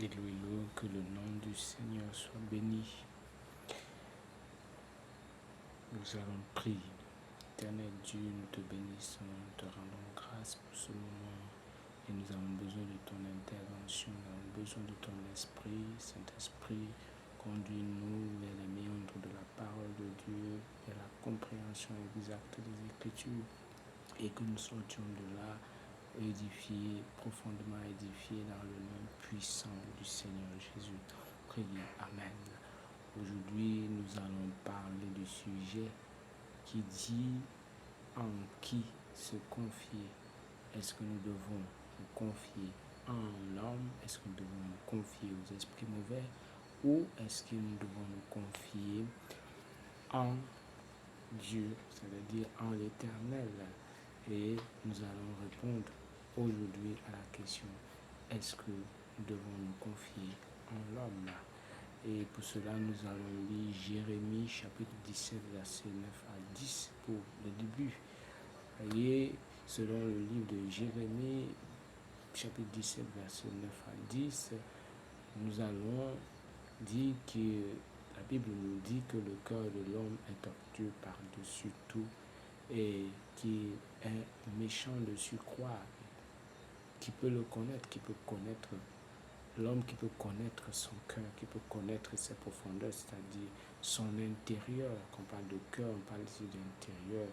Louez-le, que le nom du Seigneur soit béni. Nous allons prier. Éternel Dieu, nous te bénissons, nous te rendons grâce pour ce moment. Et nous avons besoin de ton intervention, nous avons besoin de ton esprit. Saint-Esprit, conduis-nous vers les méandres de la parole de Dieu, vers la compréhension exacte des Écritures, et que nous sortions de là édifiés, profondément édifiés dans le nom puissant du Seigneur Jésus. Priez. Amen. Aujourd'hui, nous allons parler du sujet qui dit en qui se confier. Est-ce que nous devons nous confier en l'homme? Est-ce que nous devons nous confier aux esprits mauvais? Ou est-ce que nous devons nous confier en Dieu, c'est-à-dire en l'Éternel? Et nous allons répondre aujourd'hui à la question, est-ce que nous devons nous confier en l'homme? Et pour cela, nous allons lire Jérémie chapitre 17, verset 9 à 10 pour le début. Et selon le livre de Jérémie, chapitre 17, verset 9 à 10, nous allons dire que la Bible nous dit que le cœur de l'homme est obtus par-dessus tout et qui est méchant de surcroît, qui peut le connaître, qui peut connaître l'homme, qui peut connaître son cœur, qui peut connaître ses profondeurs, c'est-à-dire son intérieur. Quand on parle de cœur, on parle ici d'intérieur.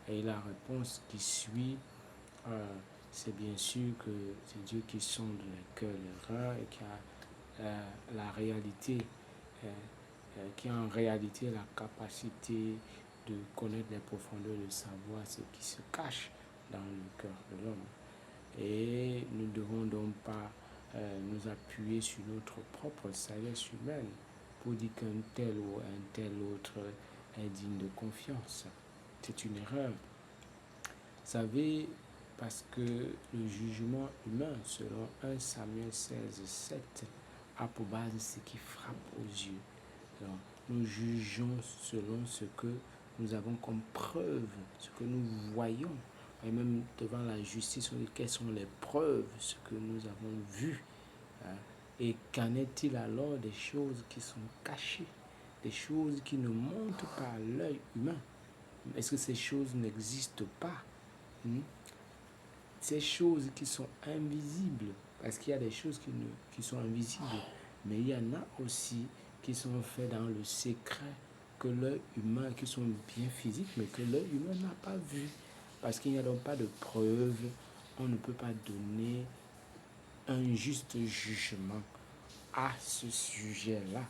Et la réponse qui suit, c'est bien sûr que c'est Dieu qui sonde les cœurs, les reins, et qui a la réalité, qui a en réalité la capacité de connaître les profondeurs, de savoir ce qui se cache dans le cœur de l'homme. Et nous ne devons donc pas nous appuyer sur notre propre sagesse humaine pour dire qu'un tel ou un tel autre est digne de confiance. C'est une erreur. Vous savez, parce que le jugement humain, selon 1 Samuel 16, 7, a pour base ce qui frappe aux yeux. Alors, nous jugeons selon ce que nous avons comme preuve, ce que nous voyons. Et même devant la justice, on dit quelles sont les preuves, ce que nous avons vu. Et qu'en est-il alors des choses qui sont cachées, des choses qui ne montrent pas à l'œil humain? Est-ce que ces choses n'existent pas? Ces choses qui sont invisibles, parce qu'il y a des choses qui sont invisibles, mais il y en a aussi qui sont faites dans le secret, que l'œil humain, qui sont bien physiques, mais que l'œil humain n'a pas vu. Parce qu'il n'y a donc pas de preuve, on ne peut pas donner un juste jugement à ce sujet-là.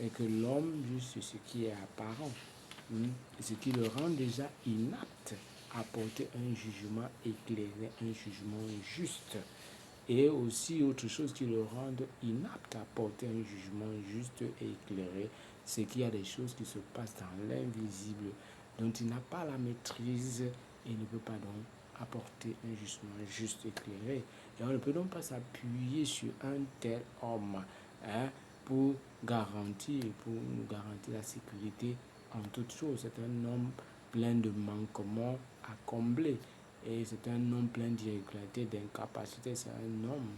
Et que l'homme juge ce qui est apparent, ce qui le rend déjà inapte à porter un jugement éclairé, un jugement juste. Et aussi autre chose qui le rend inapte à porter un jugement juste et éclairé, c'est qu'il y a des choses qui se passent dans l'invisible dont il n'a pas la maîtrise et ne peut pas donc apporter un jugement juste et éclairé. Et on ne peut donc pas s'appuyer sur un tel homme pour nous garantir la sécurité en toutes choses. C'est un homme plein de manquements à combler. Et c'est un homme plein d'irrégularité, d'incapacité. C'est un homme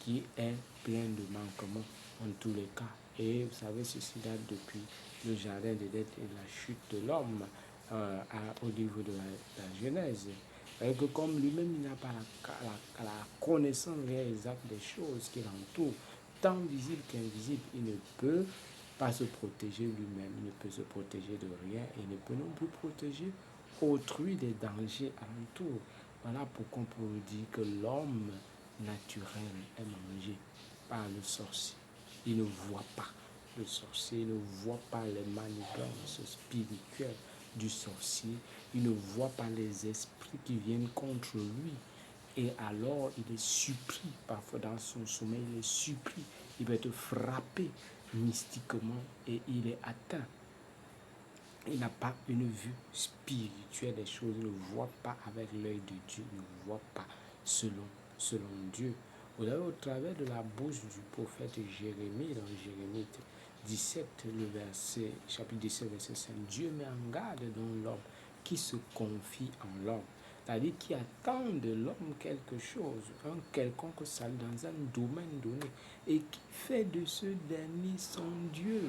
qui est plein de manquements en tous les cas. Et vous savez, ceci date depuis le jardin d'Éden et la chute de l'homme au niveau de la Genèse. Et que comme lui-même, il n'a pas la connaissance exacte des choses qui l'entourent, tant visible qu'invisible, il ne peut pas se protéger lui-même, il ne peut se protéger de rien, et il ne peut non plus protéger autrui des dangers alentour. Voilà pourquoi on peut dire que l'homme naturel est mangé par le sorcier. Il ne voit pas le sorcier, il ne voit pas les manigances spirituelles du sorcier, il ne voit pas les esprits qui viennent contre lui. Et alors, il est surpris, parfois dans son sommeil, il est surpris, il va être frappé mystiquement et il est atteint. Il n'a pas une vue spirituelle des choses, il ne voit pas avec l'œil de Dieu, il ne voit pas selon Dieu. Vous avez au travers de la bouche du prophète Jérémie, dans Jérémie 17, chapitre 17, verset 5, Dieu met en garde dans l'homme qui se confie en l'homme. c'est-à-dire qui attend de l'homme quelque chose, un quelconque salut dans un domaine donné, et qui fait de ce dernier son Dieu.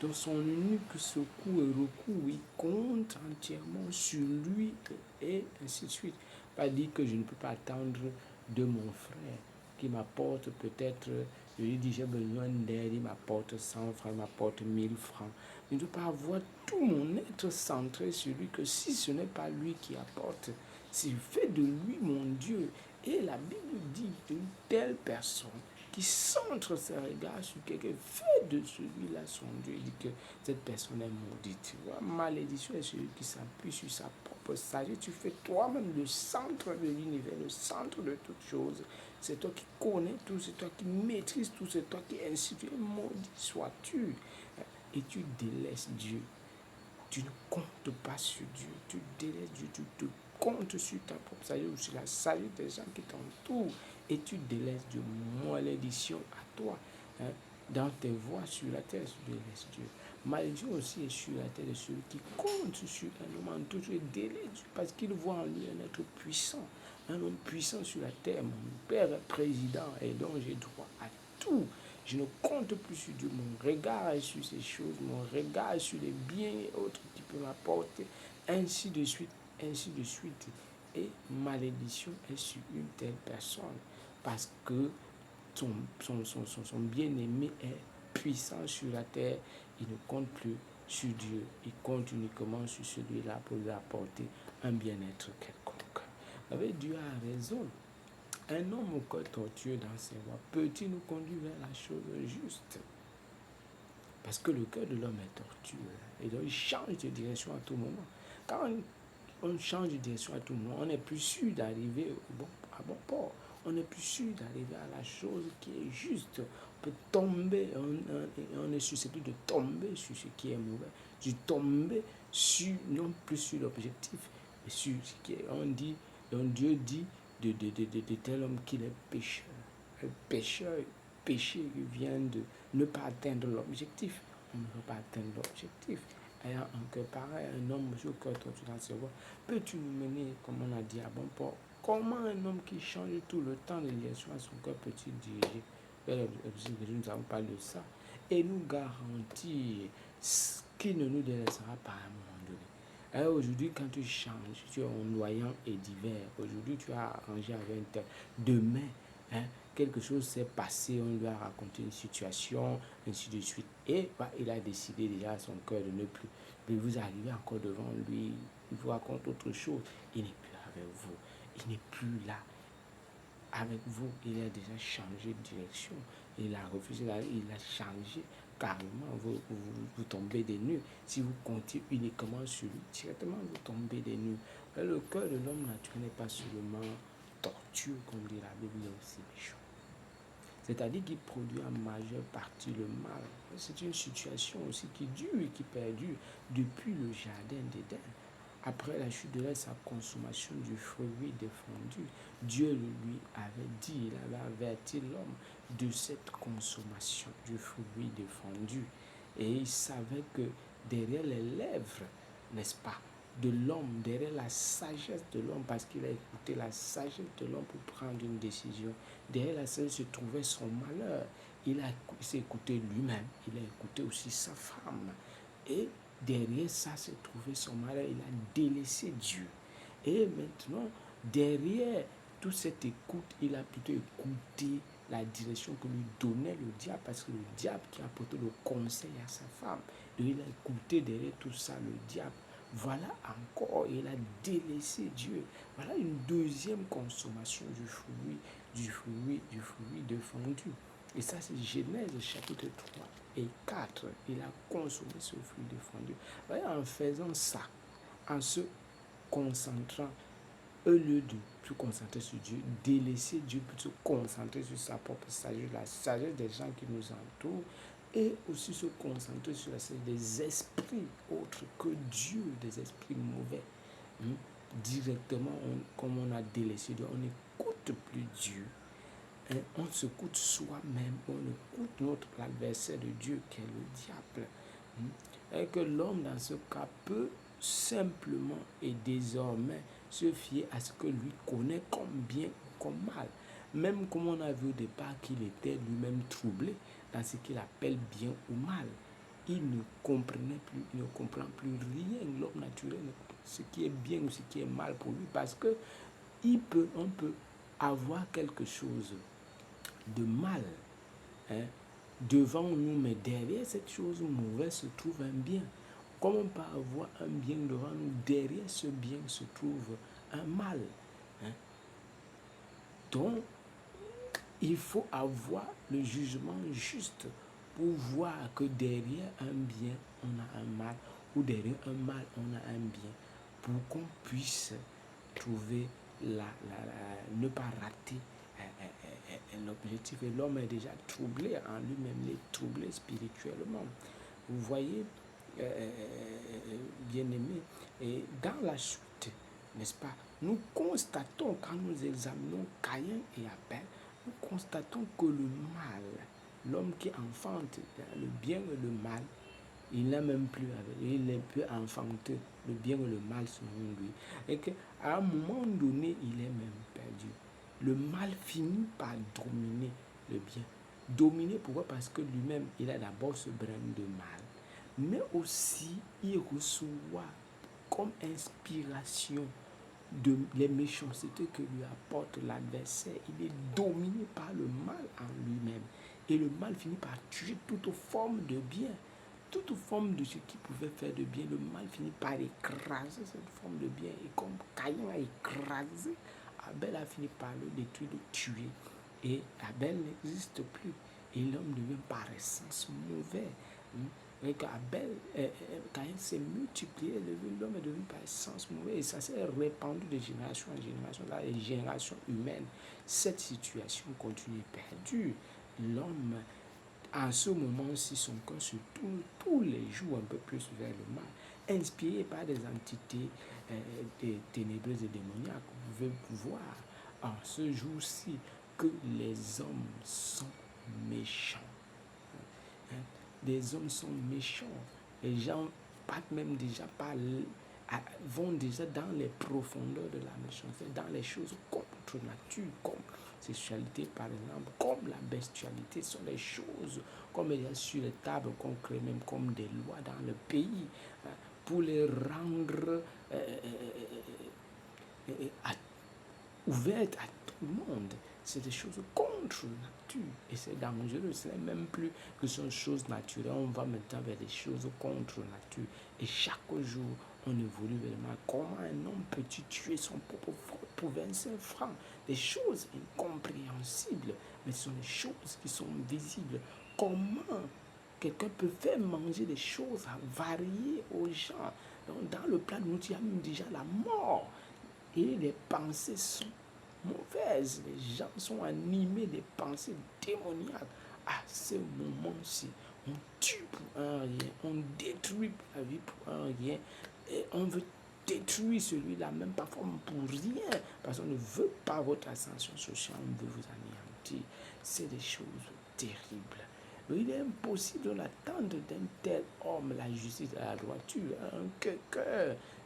Dans son unique secours et recours, il compte entièrement sur lui et ainsi de suite. Pas dire que je ne peux pas attendre de mon frère qui m'apporte peut-être, je lui dis j'ai besoin d'aide, il m'apporte 100 francs, il m'apporte 1000 francs. Je ne peux pas avoir tout mon être centré sur lui, que si ce n'est pas lui qui apporte, s'il fait de lui mon Dieu. Et la Bible dit qu'une telle personne qui centre ses regards sur quelqu'un, fait de celui-là son Dieu, il dit que cette personne est maudite. Malédiction est celui qui s'appuie sur sa propre sagesse. Tu fais toi-même le centre de l'univers, le centre de toutes choses. C'est toi qui connais tout, c'est toi qui maîtrises tout, c'est toi qui institue. Maudit sois-tu. Et tu délaisses Dieu. Tu ne comptes pas sur Dieu. Tu délaisses Dieu. Tu te comptes sur ta propre sagesse ou sur la sagesse des gens qui t'entourent. Et tu délaisses Dieu. Malédiction à toi. Dans tes voies sur la terre, tu délaisses Dieu. Malédiction aussi est sur la terre de celui qui compte sur un homme en tout et délaisse Dieu parce qu'il voit en lui un être puissant. Un homme puissant sur la terre. Mon père est président et donc j'ai droit à tout. Je ne compte plus sur Dieu. Mon regard est sur ces choses. Mon regard est sur les biens et autres qui peuvent m'apporter. Ainsi de suite. Ainsi de suite. Et malédiction est sur une telle personne. Parce que son bien-aimé est puissant sur la terre. Il ne compte plus sur Dieu. Il compte uniquement sur celui-là pour lui apporter un bien-être quelconque. Avec Dieu a raison. Un homme au cœur tortueux dans ses voies peut-il nous conduire vers la chose juste? Parce que le cœur de l'homme est tortueux. Et donc il change de direction à tout moment. Quand on change de direction à tout moment, on n'est plus sûr d'arriver à bon port. On n'est plus sûr d'arriver à la chose qui est juste. On peut tomber, on est susceptible de tomber sur ce qui est mauvais, de tomber sur, non plus sur l'objectif, mais sur ce qui est. Donc Dieu dit de tel homme qu'il est pécheur. Le pécheur, péché vient de ne pas atteindre l'objectif. On ne peut pas atteindre l'objectif. Ayant un cœur pareil, un homme au cœur tortueux dans ses voies, peux-tu nous mener, comme on a dit à bon port? Comment un homme qui change tout le temps de direction à son cœur peut-il diriger vers l'objectif? Nous avons parlé de ça. Et nous garantir qu'il ne nous délaissera pas à un moment donné. Aujourd'hui, quand tu changes, tu es ondoyant et divers. Aujourd'hui, tu as arrangé avec un tel. Demain, quelque chose s'est passé, on lui a raconté une situation, ainsi de suite. Et il a décidé déjà à son cœur de ne plus. Mais vous arrivez encore devant lui, il vous raconte autre chose. Il n'est plus avec vous. Il n'est plus là avec vous. Il a déjà changé de direction. Il a refusé, il a changé carrément. Vous tombez des nues. Si vous comptez uniquement sur lui, directement vous tombez des nues. Mais le cœur de l'homme naturel n'est pas seulement tortueux, comme dit la Bible, mais aussi méchant. C'est-à-dire qu'il produit en majeure partie le mal. C'est une situation aussi qui dure et qui perdure depuis le jardin d'Éden. Après la chute de l'homme, sa consommation du fruit défendu, Dieu lui avait dit, il avait averti l'homme de cette consommation du fruit défendu. Et il savait que derrière les lèvres, n'est-ce pas, de l'homme, derrière la sagesse de l'homme, parce qu'il a écouté la sagesse de l'homme pour prendre une décision, derrière la sagesse se trouvait son malheur. Il s'est écouté lui-même, il a écouté aussi sa femme. Et derrière ça s'est trouvé son malheur, il a délaissé Dieu. Et maintenant, derrière toute cette écoute, il a plutôt écouté la direction que lui donnait le diable, parce que le diable qui a apporté le conseil à sa femme. Donc il a écouté derrière tout ça le diable. Voilà encore, il a délaissé Dieu. Voilà une deuxième consommation du fruit défendu. Et ça, c'est Genèse chapitre 3 et 4. Il a consommé ce fruit défendu. En faisant ça, en se concentrant, au lieu de se concentrer sur Dieu, délaisser Dieu pour se concentrer sur sa propre sagesse, la sagesse des gens qui nous entourent, et aussi se concentrer sur la sagesse des esprits autres que Dieu, des esprits mauvais. Directement, comme on a délaissé Dieu, on n'écoute plus Dieu. On s'écoute soi-même, on écoute l'adversaire de Dieu qui est le diable. Et que l'homme dans ce cas peut simplement et désormais se fier à ce que lui connaît comme bien ou comme mal. Même comme on a vu au départ qu'il était lui-même troublé dans ce qu'il appelle bien ou mal. Il ne comprenait plus, il ne comprend plus rien, l'homme naturel, ce qui est bien ou ce qui est mal pour lui, parce que on peut avoir quelque chose de mal, hein, devant nous, mais derrière cette chose mauvaise se trouve un bien. Comme on peut avoir un bien devant nous, derrière ce bien se trouve un mal. Hein. Donc, il faut avoir le jugement juste pour voir que derrière un bien, on a un mal, ou derrière un mal, on a un bien, pour qu'on puisse trouver ne pas rater l'objectif. Et l'homme est déjà troublé en lui-même, il est troublé spirituellement. Vous voyez, bien-aimé, et dans la suite, n'est-ce pas, nous constatons, quand nous examinons Caïn et Abel, nous constatons que le mal, l'homme qui enfante le bien et le mal, il n'a même plus, il ne peut enfanter le bien et le mal selon lui. Et qu'à un moment donné, il est même perdu. Le mal finit par dominer le bien. Dominer, pourquoi? Parce que lui-même, il a d'abord ce brin de mal. Mais aussi, il reçoit comme inspiration de les méchancetés que lui apporte l'adversaire. Il est dominé par le mal en lui-même. Et le mal finit par tuer toute forme de bien. Toute forme de ce qui pouvait faire de bien, le mal finit par écraser cette forme de bien. Et comme Caïn a écrasé, Abel a fini par le détruire, le tuer. Et Abel n'existe plus. Et l'homme devient par essence mauvais. Et Caïn s'est multiplié, l'homme est devenu par essence mauvais. Et ça s'est répandu de génération en génération, dans les générations humaines. Cette situation continue perdue. L'homme, en ce moment-ci, son corps se tourne tous les jours un peu plus vers le mal, inspiré par des entités ténébreuses et démoniaques. Vous pouvez voir en ce jour-ci que les hommes sont méchants. Les hommes sont méchants. Les gens partent même déjà vont déjà dans les profondeurs de la méchanceté, dans les choses contre nature, comme sexualité par exemple, comme la bestialité, sont des choses comme il y a sur les tables qu'on crée même comme des lois dans le pays, pour les rendre ouvertes à tout le monde. C'est des choses contre nature et c'est dangereux. Ce n'est même plus que ce sont des choses naturelles. On va maintenant vers des choses contre nature. Et chaque jour, on évolue vraiment. Comment un homme peut-il tuer son propre frère pour 25 francs? Des choses incompréhensibles, mais ce sont des choses qui sont visibles. Comment quelqu'un peut faire manger des choses variées aux gens? Donc, dans le plat de nourriture, il y a même déjà la mort. Et les pensées sont mauvaises. Les gens sont animés des pensées démoniaques. À ce moment-ci, on tue pour un rien, on détruit pour la vie pour un rien, et on veut détruire celui-là, même parfois pour rien, parce qu'on ne veut pas votre ascension sociale, on veut vous anéantir. C'est des choses terribles. Il est impossible d'attendre d'un tel homme la justice et la droiture.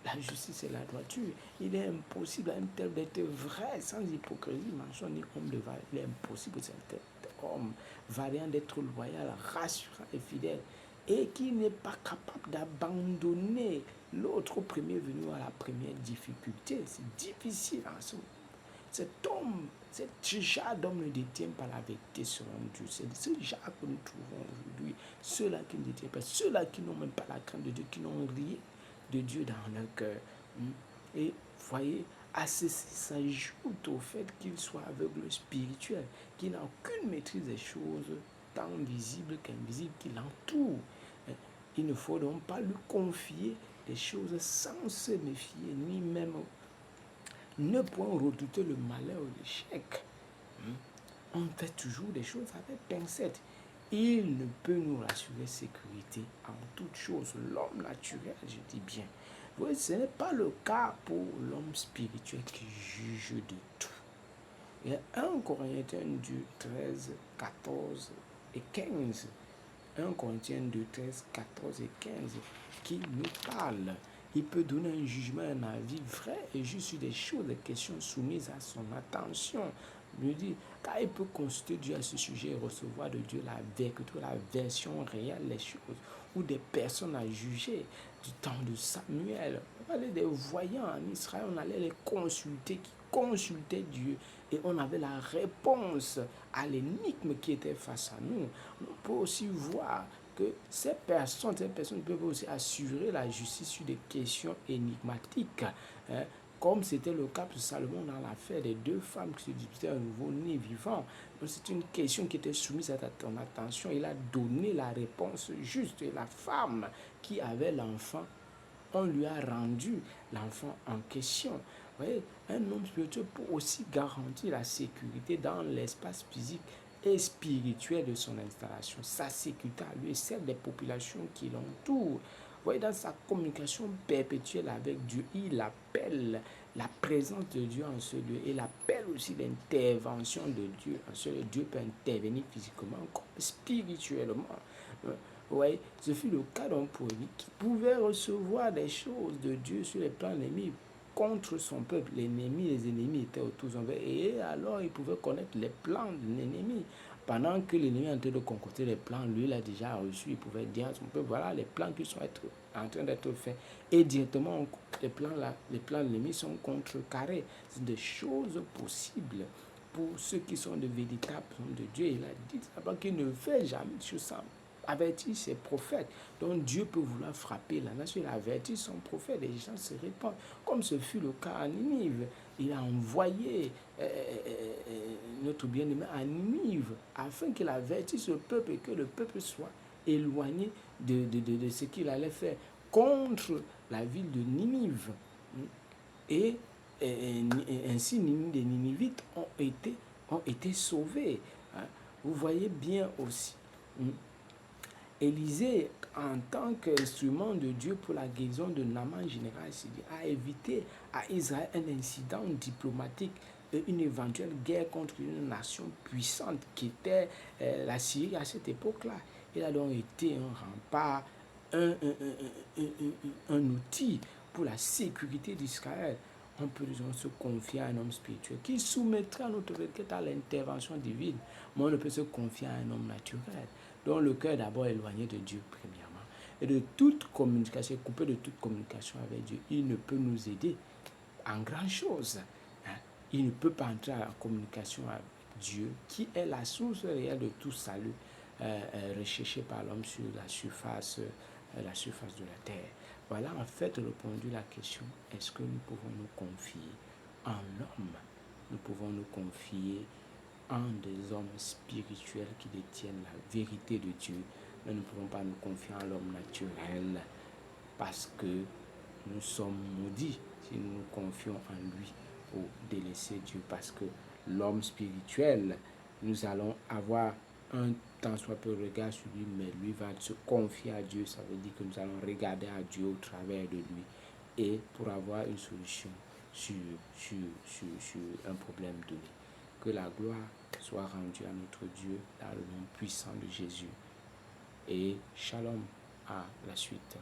La justice et la droiture. Il est impossible à un tel d'être vrai, sans hypocrisie, mensonge ni homme de valeur. Il est impossible à un tel homme variant d'être loyal, rassurant et fidèle, et qui n'est pas capable d'abandonner l'autre au premier venu à la première difficulté. C'est difficile en ce moment. Cet homme, ce genre d'homme ne détient pas la vérité selon Dieu. C'est ce genre que nous trouvons aujourd'hui. Ceux-là qui ne détiennent pas, ceux-là qui n'ont même pas la crainte de Dieu, qui n'ont rien de Dieu dans leur cœur. Et voyez, à ceci s'ajoute au fait qu'il soit aveugle spirituel, qu'il n'a aucune maîtrise des choses tant visibles qu'invisibles qui l'entourent. Il ne faut donc pas lui confier des choses sans se méfier, ni même ne point redouter le malheur ou l'échec. On fait toujours des choses avec pincette. Il ne peut nous rassurer sécurité en toute chose. L'homme naturel, je dis bien. Oui, ce n'est pas le cas pour l'homme spirituel qui juge de tout. Il y a 1 Corinthiens 2, 13, 14 et 15. 1 Corinthiens 2, 13, 14 et 15 qui nous parle il peut donner un jugement, un avis vrai et juste sur des choses, des questions soumises à son attention. Je dis, car il peut consulter Dieu à ce sujet et recevoir de Dieu la vérité, la version réelle des choses, ou des personnes à juger du temps de Samuel. On parlait des voyants en Israël, on allait les consulter, qui consultaient Dieu, et on avait la réponse à l'énigme qui était face à nous. On peut aussi voir que ces personnes peuvent aussi assurer la justice sur des questions énigmatiques, hein, comme c'était le cas pour Salomon dans l'affaire des deux femmes qui se disputaient un nouveau-né vivant. Donc c'est une question qui était soumise à ton attention. Il a donné la réponse juste. Et la femme qui avait l'enfant, on lui a rendu l'enfant en question. Vous voyez, un homme spirituel peut aussi garantir la sécurité dans l'espace physique et spirituel de son installation, sa sécurité à lui et celle des populations qui l'entourent. Vous voyez, dans sa communication perpétuelle avec Dieu, il appelle la présence de Dieu en ce lieu. Il appelle aussi l'intervention de Dieu en ce lieu. Dieu peut intervenir physiquement comme spirituellement. Vous voyez, ce fut le cas d'un prophète qui pouvait recevoir des choses de Dieu sur les plans ennemis contre son peuple. Les ennemis étaient autour de son peuple. Et alors, il pouvait connaître les plans de l'ennemi. Pendant que l'ennemi est en train de concocter les plans, lui, il a déjà reçu. Il pouvait dire à son peuple, voilà les plans qui sont en train d'être faits. Et directement, les plans de l'ennemi sont contrecarrés. C'est des choses possibles pour ceux qui sont de véritables hommes de Dieu. Il a dit d'abord qu'il ne fait jamais de choses sans avertir ses prophètes. Donc Dieu peut vouloir frapper la nation, il avertit son prophète, les gens se répandent, comme ce fut le cas à Ninive. Il a envoyé notre bien-aimé à Ninive afin qu'il avertisse le peuple et que le peuple soit éloigné de ce qu'il allait faire contre la ville de Ninive. Et ainsi les Ninivites ont été sauvés. Vous voyez bien aussi. Élisée, en tant qu'instrument de Dieu pour la guérison de Naaman général, a évité à Israël un incident diplomatique et une éventuelle guerre contre une nation puissante qui était la Syrie à cette époque-là. Il a donc été un rempart, un outil pour la sécurité d'Israël. On peut donc se confier à un homme spirituel qui soumettra notre requête à l'intervention divine, mais on ne peut se confier à un homme naturel, dont le cœur est d'abord éloigné de Dieu, premièrement, et de toute communication, coupé de toute communication avec Dieu. Il ne peut nous aider en grand chose. Il ne peut pas entrer en communication avec Dieu, qui est la source réelle de tout salut recherché par l'homme sur la surface de la terre. Voilà en fait répondu la question, est-ce que nous pouvons nous confier en l'homme? Nous pouvons nous confier en des hommes spirituels qui détiennent la vérité de Dieu, mais nous ne pouvons pas nous confier en l'homme naturel parce que nous sommes maudits si nous nous confions en lui pour délaisser Dieu, parce que l'homme spirituel, nous allons avoir un tant soit peu regard sur lui, mais lui va se confier à Dieu. Ça veut dire que nous allons regarder à Dieu au travers de lui et pour avoir une solution sur un problème donné. Que la gloire soit rendue à notre Dieu dans le nom puissant de Jésus. Et shalom à la suite.